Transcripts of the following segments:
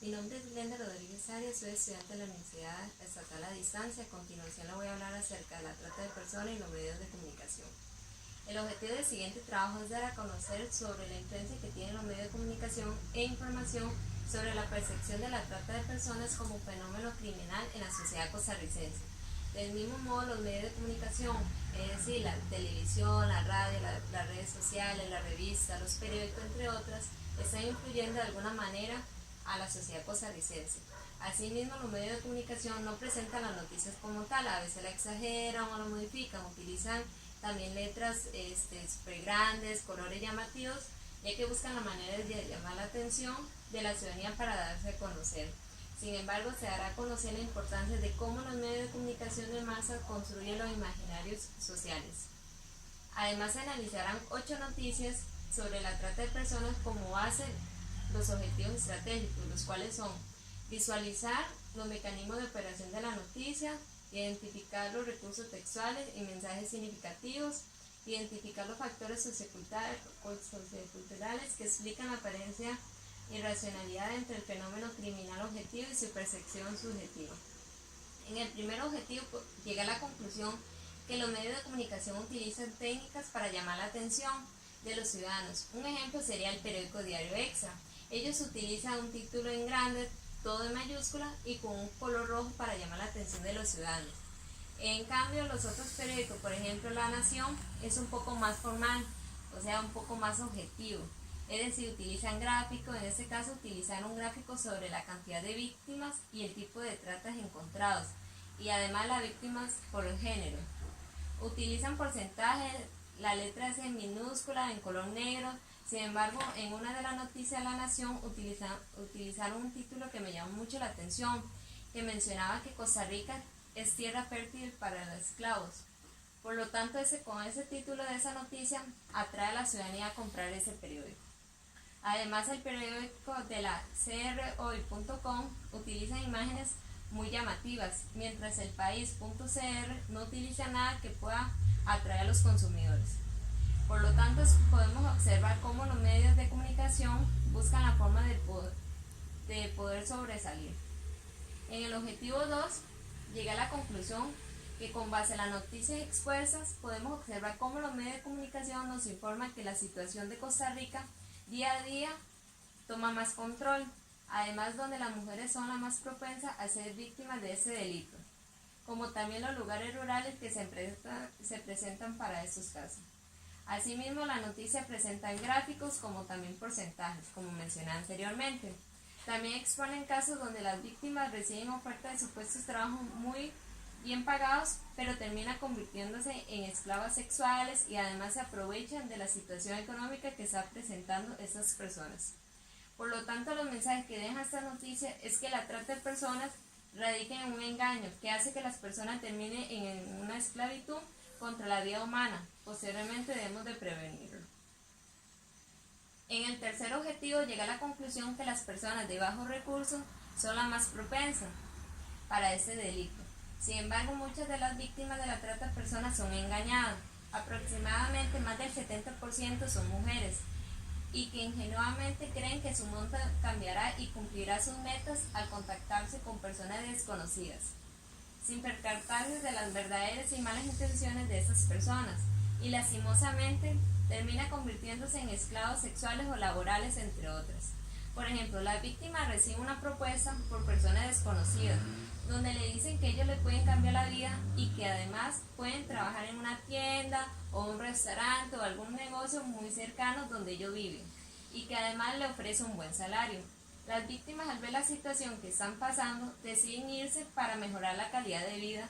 Mi nombre es Glenda Rodríguez Arias, soy estudiante de la Universidad Estatal a Distancia. A continuación le voy a hablar acerca de la trata de personas y los medios de comunicación. El objetivo del siguiente trabajo es dar a conocer sobre la influencia que tienen los medios de comunicación e información sobre la percepción de la trata de personas como un fenómeno criminal en la sociedad costarricense. Del mismo modo, los medios de comunicación, es decir, la televisión, la radio, las redes sociales, la revista, los periódicos, entre otras, están influyendo de alguna manera a la sociedad costarricense. Asimismo, los medios de comunicación no presentan las noticias como tal, a veces la exageran o la modifican, utilizan también letras súper grandes, colores llamativos, ya que buscan la manera de llamar la atención de la ciudadanía para darse a conocer. Sin embargo, se dará a conocer la importancia de cómo los medios de comunicación de masa construyen los imaginarios sociales. Además, se analizarán 8 noticias sobre la trata de personas como base los objetivos estratégicos, los cuales son visualizar los mecanismos de operación de la noticia, identificar los recursos textuales y mensajes significativos, identificar los factores socioculturales que explican la apariencia y racionalidad entre el fenómeno criminal objetivo y su percepción subjetiva. En el primer objetivo llega a la conclusión que los medios de comunicación utilizan técnicas para llamar la atención de los ciudadanos. Un ejemplo sería el periódico Diario Extra. Ellos utilizan un título en grande, todo en mayúscula y con un color rojo para llamar la atención de los ciudadanos. En cambio, los otros periódicos, por ejemplo La Nación, es un poco más formal, o sea, un poco más objetivo. Es decir, utilizan gráficos, en este caso utilizaron un gráfico sobre la cantidad de víctimas y el tipo de tratas encontrados, y además las víctimas por el género. Utilizan porcentajes, la letra es en minúscula, en color negro. Sin embargo, en una de las noticias de La Nación utilizaron un título que me llamó mucho la atención, que mencionaba que Costa Rica es tierra fértil para los esclavos. Por lo tanto, con ese título de esa noticia atrae a la ciudadanía a comprar ese periódico. Además, el periódico de la crhoy.com utiliza imágenes muy llamativas, mientras el país.cr no utiliza nada que pueda atraer a los consumidores. Por lo tanto, podemos observar cómo los medios de comunicación buscan la forma de poder sobresalir. En el objetivo 2, llegué a la conclusión que con base en las noticias expuestas podemos observar cómo los medios de comunicación nos informan que la situación de Costa Rica día a día toma más control, además donde las mujeres son las más propensas a ser víctimas de ese delito, como también los lugares rurales que se presentan para estos casos. Asimismo, la noticia presenta gráficos como también porcentajes, como mencioné anteriormente. También exponen casos donde las víctimas reciben ofertas de supuestos trabajos muy bien pagados, pero terminan convirtiéndose en esclavas sexuales y además se aprovechan de la situación económica que están presentando estas personas. Por lo tanto, los mensajes que dejan esta noticia es que la trata de personas radica en un engaño que hace que las personas terminen en una esclavitud contra la vida humana. Posteriormente debemos de prevenirlo. En el tercer objetivo llega a la conclusión que las personas de bajos recursos son las más propensas para este delito. Sin embargo, muchas de las víctimas de la trata de personas son engañadas. Aproximadamente más del 70% son mujeres y que ingenuamente creen que su mundo cambiará y cumplirá sus metas al contactarse con personas desconocidas, sin percatarse de las verdaderas y malas intenciones de estas personas, y lastimosamente termina convirtiéndose en esclavos sexuales o laborales, entre otras. Por ejemplo, la víctima recibe una propuesta por personas desconocidas, donde le dicen que ellos le pueden cambiar la vida y que además pueden trabajar en una tienda o un restaurante o algún negocio muy cercano donde ellos viven, y que además le ofrece un buen salario. Las víctimas, al ver la situación que están pasando, deciden irse para mejorar la calidad de vida,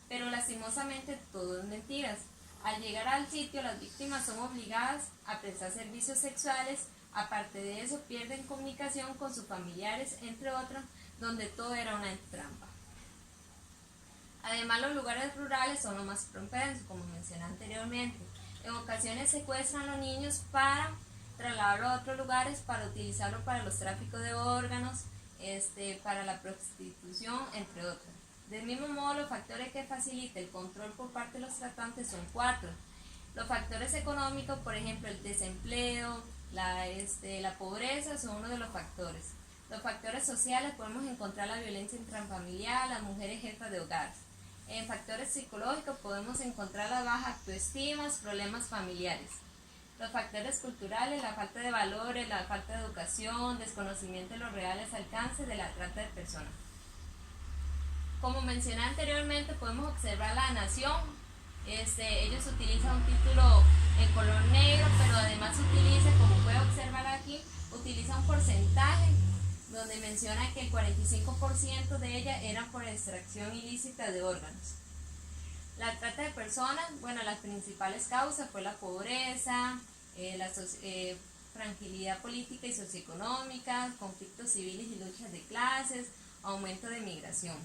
pero lastimosamente todo es mentiras. Al llegar al sitio, las víctimas son obligadas a prestar servicios sexuales. Aparte de eso, pierden comunicación con sus familiares, entre otros, donde todo era una trampa. Además, los lugares rurales son los más propensos, como mencioné anteriormente. En ocasiones secuestran a los niños para trasladarlo a otros lugares, para utilizarlo para los tráficos de órganos, para la prostitución, entre otros. Del mismo modo, los factores que facilitan el control por parte de los tratantes son 4. Los factores económicos, por ejemplo, el desempleo, la pobreza, son uno de los factores. Los factores sociales podemos encontrar la violencia intrafamiliar, las mujeres jefas de hogar. En factores psicológicos podemos encontrar la baja autoestima, problemas familiares. Los factores culturales, la falta de valores, la falta de educación, desconocimiento de los reales alcances de la trata de personas. Como mencioné anteriormente, podemos observar La Nación. Ellos utilizan un título en color negro, pero además utiliza, como puede observar aquí, utiliza un porcentaje donde menciona que el 45% de ellas eran por extracción ilícita de órganos. La trata de personas, bueno, las principales causas fue la pobreza, la fragilidad política y socioeconómica, conflictos civiles y luchas de clases, aumento de migración.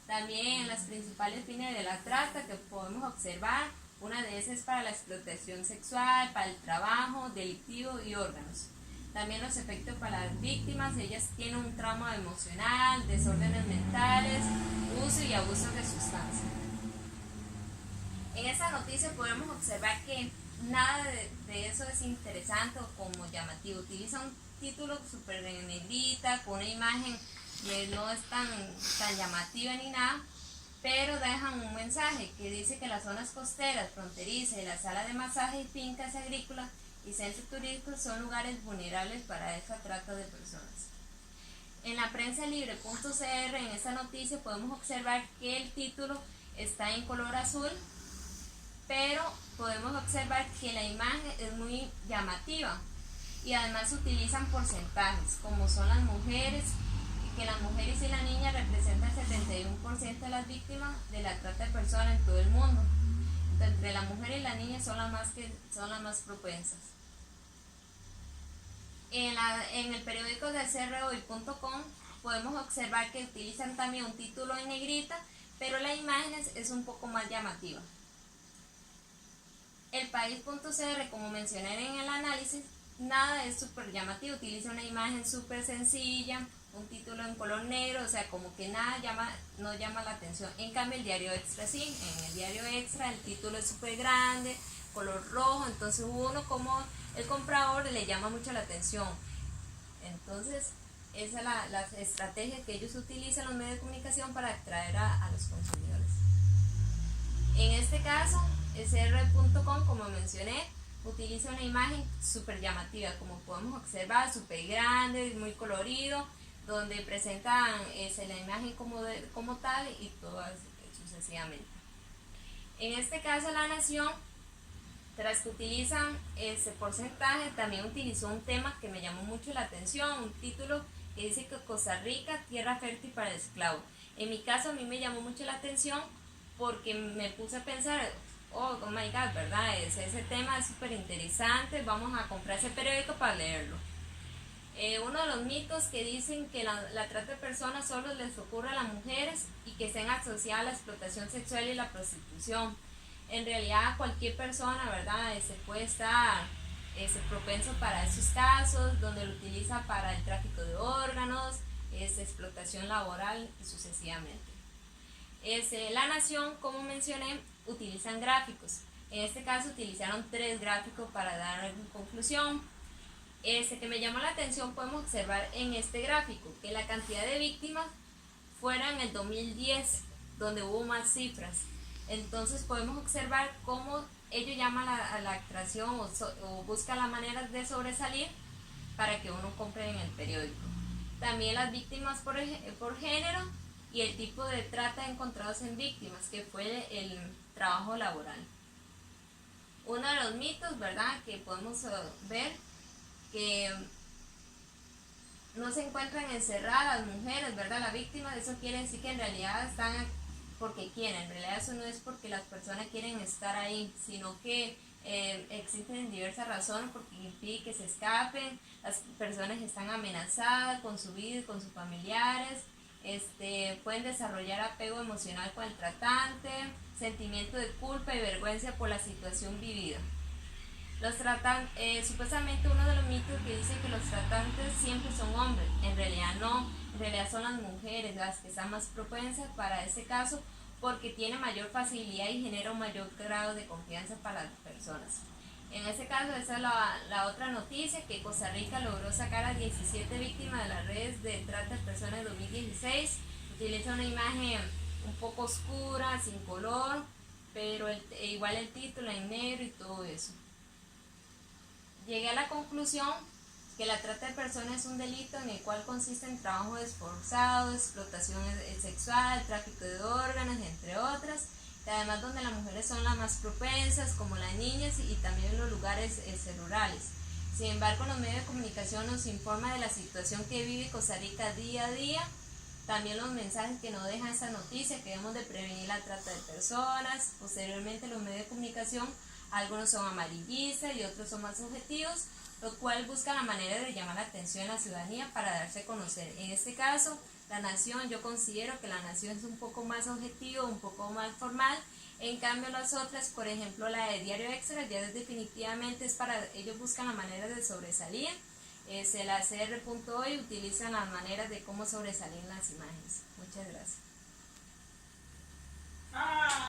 También las principales fines de la trata que podemos observar, una de esas es para la explotación sexual, para el trabajo delictivo y órganos. También los efectos para las víctimas, ellas tienen un trauma emocional, desórdenes mentales, uso y abuso de sustancias. En esta noticia podemos observar que nada de eso es interesante o como llamativo. Utiliza un título súper negrita, con una imagen que no es tan llamativa ni nada, pero dejan un mensaje que dice que las zonas costeras, fronterizas y las salas de masaje y fincas agrícolas y centros turísticos son lugares vulnerables para esta trata de personas. En la prensa libre.cr, en esta noticia podemos observar que el título está en color azul, pero podemos observar que la imagen es muy llamativa y además utilizan porcentajes, como son las mujeres, que las mujeres y las niñas representan el 71% de las víctimas de la trata de personas en todo el mundo. Entonces, entre las mujeres y las niñas son las más propensas. En el periódico de crhoy.com podemos observar que utilizan también un título en negrita, pero la imagen es un poco más llamativa. El país.cr, como mencioné en el análisis, nada es súper llamativo, utiliza una imagen súper sencilla, un título en color negro, o sea, como que nada no llama la atención. En cambio, el diario Extra sí, en el diario Extra el título es súper grande, color rojo, entonces uno como el comprador le llama mucho la atención. Entonces, esa es la estrategia que ellos utilizan los medios de comunicación para atraer a los consumidores. En este caso, SR.com, como mencioné, utiliza una imagen súper llamativa, como podemos observar, súper grande, muy colorido, donde presentan la imagen como tal y todo sucesivamente. En este caso, La Nación, tras que utilizan ese porcentaje, también utilizó un tema que me llamó mucho la atención, un título que dice que Costa Rica, tierra fértil para el esclavo. En mi caso, a mí me llamó mucho la atención porque me puse a pensar, oh my god, ¿verdad? Ese tema es súper interesante, vamos a comprar ese periódico para leerlo. Uno de los mitos que dicen que la trata de personas solo les ocurre a las mujeres y que estén asociadas a la explotación sexual y la prostitución. En realidad cualquier persona, ¿verdad? Puede estar propenso para esos casos, donde lo utiliza para el tráfico de órganos, explotación laboral y sucesivamente. La Nación, como mencioné, utilizan gráficos. En este caso utilizaron 3 gráficos para dar una conclusión. Que me llamó la atención, podemos observar en este gráfico que la cantidad de víctimas fuera en el 2010, donde hubo más cifras. Entonces podemos observar cómo ello llama a la atracción o busca la manera de sobresalir para que uno compre en el periódico. También las víctimas por género y el tipo de trata encontrados en víctimas, que fue el trabajo laboral. Uno de los mitos, ¿verdad?, que podemos ver, que no se encuentran encerradas las mujeres, ¿verdad? Las víctimas, eso quiere decir que en realidad están porque quieren. En realidad eso no es porque las personas quieren estar ahí, sino que existen diversas razones porque impide que se escapen. Las personas están amenazadas con su vida y con sus familiares, pueden desarrollar apego emocional con el tratante, sentimiento de culpa y vergüenza por la situación vivida. Supuestamente uno de los mitos que dice que los tratantes siempre son hombres, en realidad no, en realidad son las mujeres las que están más propensas para ese caso porque tienen mayor facilidad y genera un mayor grado de confianza para las personas. En este caso, esa es la otra noticia, que Costa Rica logró sacar a 17 víctimas de las redes de trata de personas en 2016. Utiliza una imagen un poco oscura, sin color, pero igual el título en negro y todo eso. Llegué a la conclusión que la trata de personas es un delito en el cual consiste en trabajo esforzado, explotación sexual, tráfico de órganos, entre otras, y además donde las mujeres son las más propensas, como las niñas, y también en los lugares rurales. Sin embargo, los medios de comunicación nos informan de la situación que vive Costa Rica día a día, también los mensajes que nos deja esta noticia, que debemos de prevenir la trata de personas. Posteriormente, los medios de comunicación, algunos son amarillistas y otros son más objetivos, lo cual busca la manera de llamar la atención a la ciudadanía para darse a conocer. En este caso, La Nación, yo considero que La Nación es un poco más objetivo, un poco más formal. En cambio, las otras, por ejemplo, la de Diario Extra, ya definitivamente es para, ellos buscan la manera de sobresalir. La CR.hoy utilizan las maneras de cómo sobresalir las imágenes. Muchas gracias.